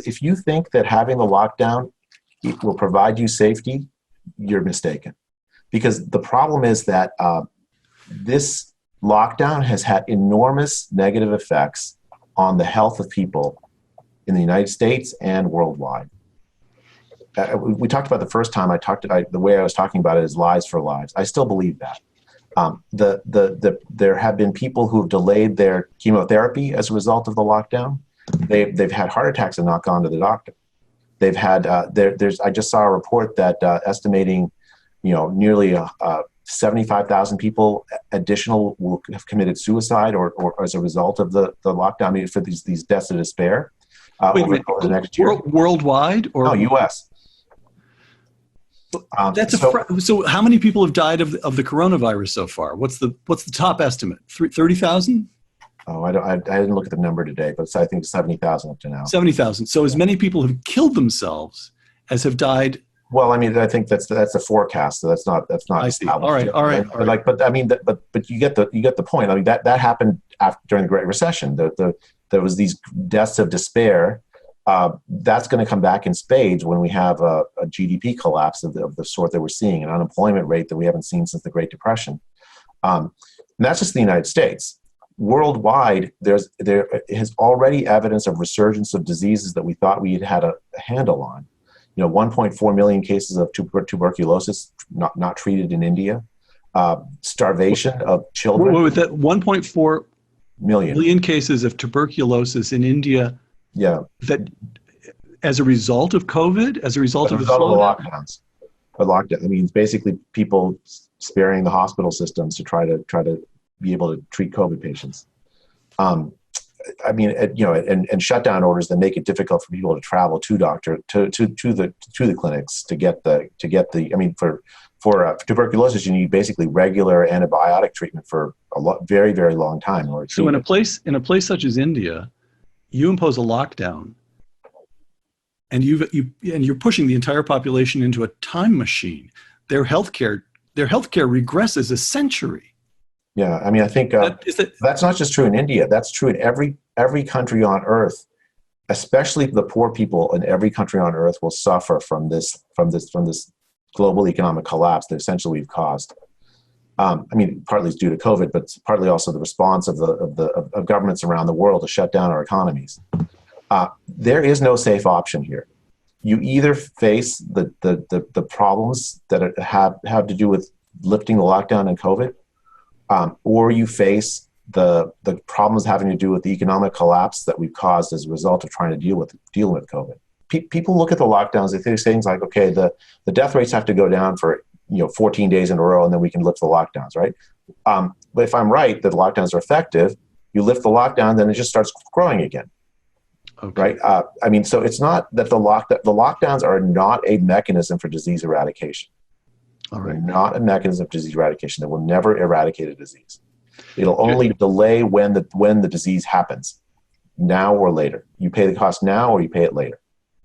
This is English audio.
If you think that having the lockdown will provide you safety, you're mistaken. Because the problem is that this lockdown has had enormous negative effects on the health of people in the United States and worldwide. We talked about the first time the way I was talking about it is lives for lives. I still believe that. There have been people who have delayed their chemotherapy as a result of the lockdown. They've had heart attacks and not gone to the doctor. They've had I just saw a report that estimating, nearly 75,000 people additional will have committed suicide or as a result of the lockdown. I mean, for these deaths of despair over the next year. Worldwide or no, U.S. So how many people have died of the coronavirus so far? What's the top estimate? 30,000? Oh, I didn't look at the number today, but I think 70,000 up to now. 70,000. So as many people have killed themselves as have died. Well, I mean, I think that's a forecast. So that's not. I see. All right. But I mean, but you get the point. I mean, that happened during the Great Recession. There was these deaths of despair. That's going to come back in spades when we have a GDP collapse of the sort that we're seeing, an unemployment rate that we haven't seen since the Great Depression. And that's just the United States. Worldwide, there is already evidence of resurgence of diseases that we thought we had a handle on. 1.4 million cases of tuberculosis not treated in India. Starvation of children. With that 1.4 million cases of tuberculosis in India. Yeah. That as a result of COVID, as a result of the lockdowns. A lockdown. I mean, it's basically people sparing the hospital systems to try to be able to treat COVID patients. I mean, and shutdown orders that make it difficult for people to travel to the clinics to get the. I mean, for tuberculosis, you need basically regular antibiotic treatment for very, very long time. So in a place such as India, you impose a lockdown, and you're pushing the entire population into a time machine. Their healthcare regresses a century. Yeah, I mean, I think that's not just true in India. That's true in every country on earth, especially the poor people in every country on earth will suffer from this global economic collapse that essentially we've caused. I mean, partly it's due to COVID, but it's partly also the response of governments around the world to shut down our economies. There is no safe option here. You either face the problems that have to do with lifting the lockdown and COVID, or you face the problems having to do with the economic collapse that we've caused as a result of trying to deal with COVID. People look at the lockdowns, they say things like, okay, the death rates have to go down for 14 days in a row, and then we can lift the lockdowns, right? But if I'm right that the lockdowns are effective, you lift the lockdown, then it just starts growing again, okay. Right? I mean, so it's not that the lockdowns are not a mechanism for disease eradication. All right. They're not a mechanism of disease eradication. That will never eradicate a disease. It'll only delay when the disease happens, now or later. You pay the cost now or you pay it later.